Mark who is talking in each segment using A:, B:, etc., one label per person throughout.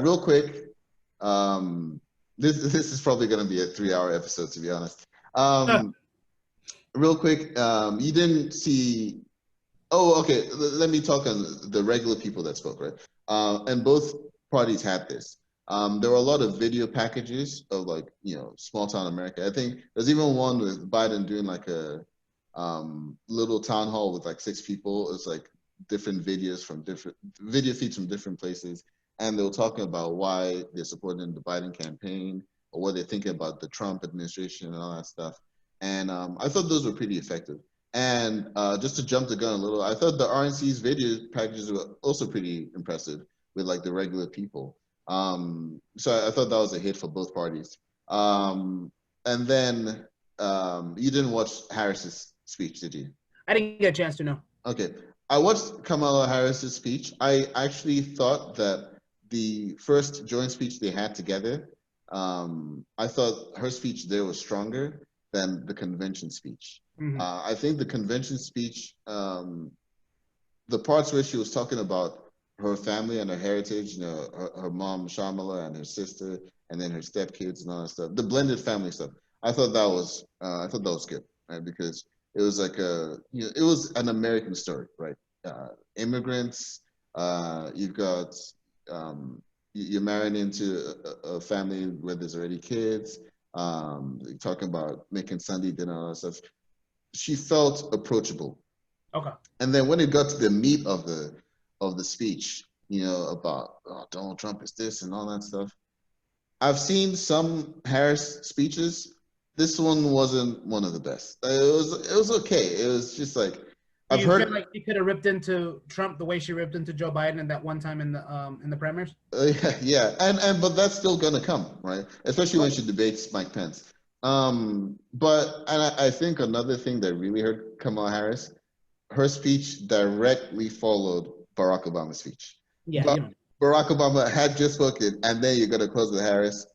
A: real quick. This is probably going to be a 3-hour episode, to be honest. Real quick, you didn't see. Oh, okay. Let me talk on the regular people that spoke, right? And both parties had this. There were a lot of video packages of like, small town America. I think there's even one with Biden doing like a little town hall with like 6 people. It's like different videos from different video feeds from different places. And they were talking about why they're supporting the Biden campaign or what they're thinking about the Trump administration and all that stuff. And I thought those were pretty effective. And just to jump the gun a little, I thought the RNC's video packages were also pretty impressive with like the regular people. So I thought that was a hit for both parties. And then you didn't watch Harris's speech, did you?
B: I didn't get a chance to, no.
A: Okay. I watched Kamala Harris's speech. I actually thought that the first joint speech they had together, I thought her speech there was stronger than the convention speech.
B: Mm-hmm.
A: I think the convention speech, the parts where she was talking about her family and her heritage, her mom Shamala and her sister, and then her stepkids and all that stuff, the blended family stuff. I thought that was good, right? Because it was like it was an American story, right? Immigrants, you've got you're marrying into a family where there's already kids. Talking about making Sunday dinner and all that stuff. She felt approachable.
B: Okay.
A: And then when it got to the meat of the speech, about Donald Trump is this and all that stuff. I've seen some Harris speeches. This one wasn't one of the best. It was okay. It was just like
B: I've heard. You feel like she could have ripped into Trump the way she ripped into Joe Biden in that one time in the primaries.
A: Yeah, but that's still gonna come, right? Especially when she debates Mike Pence. But I think another thing that really hurt Kamala Harris, her speech directly followed Barack Obama's speech.
B: Yeah.
A: Barack Obama had just spoken, and then you're gonna close with Harris.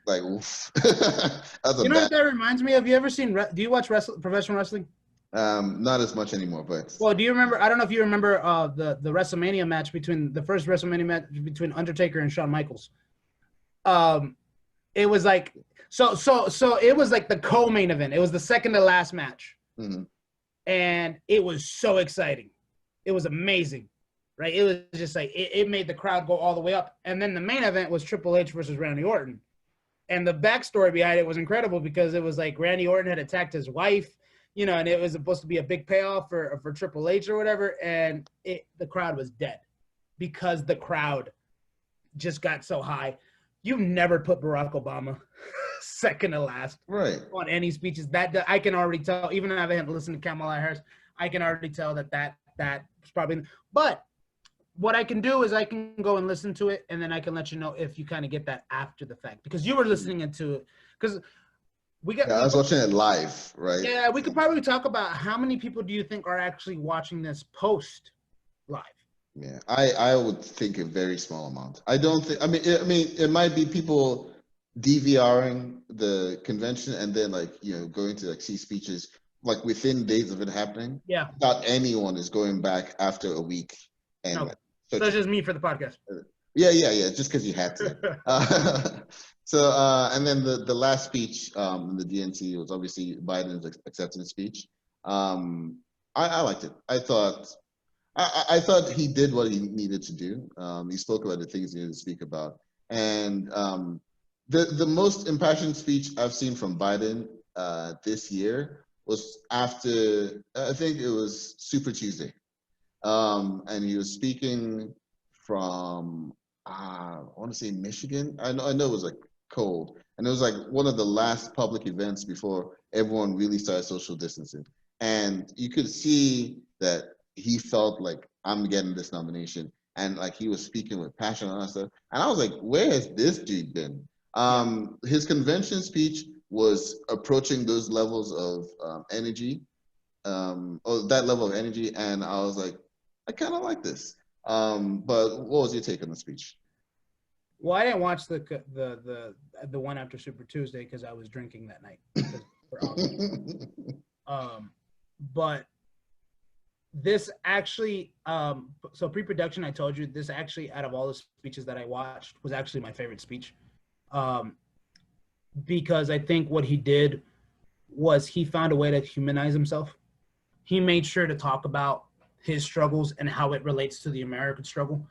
A: Like, oof. That's
B: what that reminds me of? You ever seen? Do you watch professional wrestling?
A: Not as much anymore, but.
B: Well, do you remember? I don't know if you remember the WrestleMania match the first WrestleMania match between Undertaker and Shawn Michaels. It was like so it was like the co-main event. It was the second to last match, and it was so exciting. It was amazing, right? It was just like it made the crowd go all the way up. And then the main event was Triple H versus Randy Orton, and the backstory behind it was incredible because it was like Randy Orton had attacked his wife. And it was supposed to be a big payoff for Triple H or whatever, and the crowd was dead because the crowd just got so high. You never put Barack Obama second to last on any speeches. That I can already tell, even if I haven't listened to Kamala Harris, I can already tell that was probably. But what I can do is I can go and listen to it, and then I can let you know if you kind of get that after the fact because you were listening into it because.
A: I was watching it live, right?
B: Yeah, we could probably talk about how many people do you think are actually watching this post live?
A: Yeah, I would think a very small amount. I don't think. I mean, it might be people DVRing the convention and then going to see speeches like within days of it happening.
B: Yeah.
A: Not anyone is going back after a week and.
B: Okay. So it's just me for the podcast.
A: Yeah. Just because you had to. So, and then the last speech in the DNC was obviously Biden's acceptance speech. I liked it. I thought he did what he needed to do. He spoke about the things he needed to speak about. And the most impassioned speech I've seen from Biden this year was after, I think it was Super Tuesday. And he was speaking from, I want to say Michigan. I know it was like cold. And it was like one of the last public events before everyone really started social distancing. And you could see that he felt like, I'm getting this nomination. And like he was speaking with passion and stuff. And I was like, where has this dude been? His convention speech was approaching those levels of energy, or that level of energy. And I was like, I kind of like this. But what was your take on the speech?
B: Well, I didn't watch the one after Super Tuesday because I was drinking that night. But this actually, so pre-production, I told you, this actually, out of all the speeches that I watched, was actually my favorite speech. Because I think what he did was he found a way to humanize himself. He made sure to talk about his struggles and how it relates to the American struggle.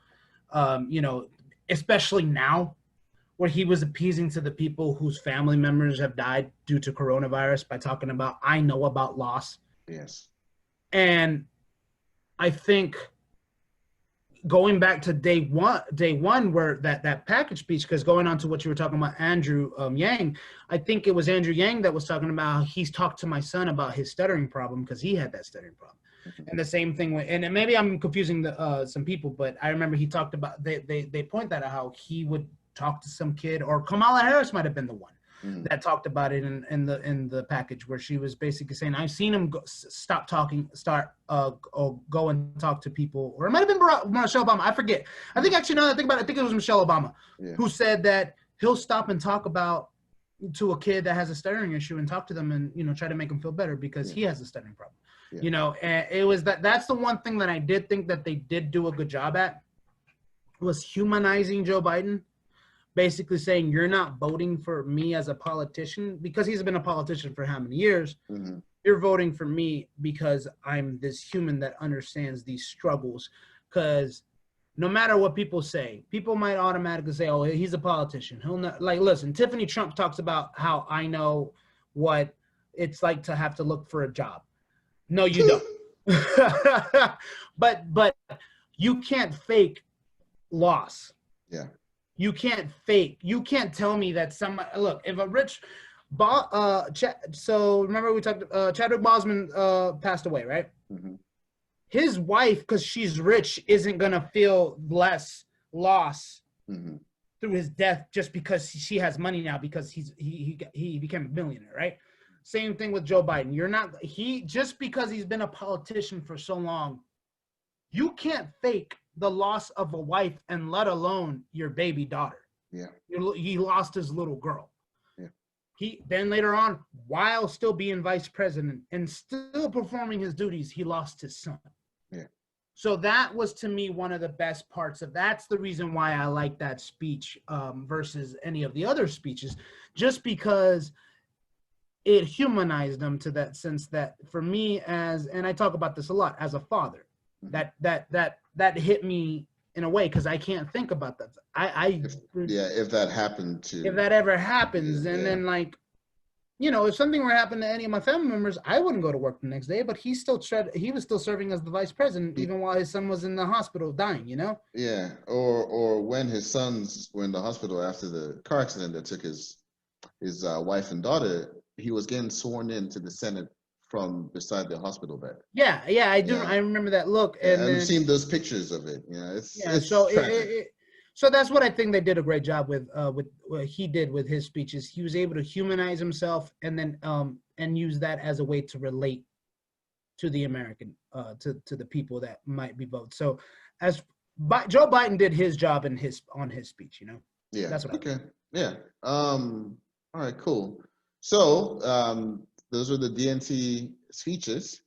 B: You know, especially now, where he was appeasing to the people whose family members have died due to coronavirus by talking about, I know about loss.
A: Yes.
B: And I think going back to day one where that package speech, because going on to what you were talking about, Andrew Yang, I think it was Andrew Yang that was talking about how he's talked to my son about his stuttering problem because he had that stuttering problem. And the same thing with, and maybe I'm confusing some people, but I remember he talked about, they point that out, how he would talk to some kid, or Kamala Harris might have been the one that talked about it in the package, where she was basically saying, I've seen him stop talking, or go and talk to people, or it might have been Michelle Obama, I forget. I think actually, now that I think about it, I think it was Michelle Obama who said that he'll stop and talk about to a kid that has a stuttering issue and talk to them and, you know, try to make them feel better because he has a stuttering problem. You know, and it was that's the one thing that I did think that they did do a good job at, was humanizing Joe Biden, basically saying, you're not voting for me as a politician because he's been a politician for how many years. You're voting for me because I'm this human that understands these struggles. Because no matter what people say, people might automatically say, oh, he's a politician. He'll not, like, listen, Tiffany Trump talks about how I know what it's like to have to look for a job. No, you don't. but you can't fake loss.
A: Yeah.
B: You can't tell me that somebody, look, if a rich, so remember we talked, Chadwick Boseman passed away, right? His wife, because she's rich, isn't going to feel less loss through his death just because she has money now, because he became a billionaire, right? Same thing with Joe Biden. Just because he's been a politician for so long, you can't fake the loss of a wife, and let alone your baby daughter. Yeah. He lost his little girl. Yeah. He then later on, while still being vice president and still performing his duties, he lost his son. Yeah. So that was, to me, one of the best parts of, that's the reason why I like that speech versus any of the other speeches, just because it humanized them to that sense that, for me, and I talk about this a lot, as a father, that hit me in a way, because I can't think about that.
A: If that happened to,
B: if that ever happens, then, like, you know, if something were to happen to any of my family members, I wouldn't go to work the next day. But he was still serving as the vice president, even while his son was in the hospital dying. You know. Yeah,
A: or when his sons were in the hospital after the car accident that took his wife and daughter, he was getting sworn into the Senate from beside the hospital bed.
B: Yeah, I do. I remember that look. And
A: I've seen those pictures of it. You know, it's
B: so that's what I think they did a great job with what he did with his speeches. He was able to humanize himself, and then and use that as a way to relate to the American, to the people that might be voted. So Joe Biden did his job on his speech, you know.
A: Yeah. That's what I think. Yeah. All right. Cool. So those are the DNC speeches.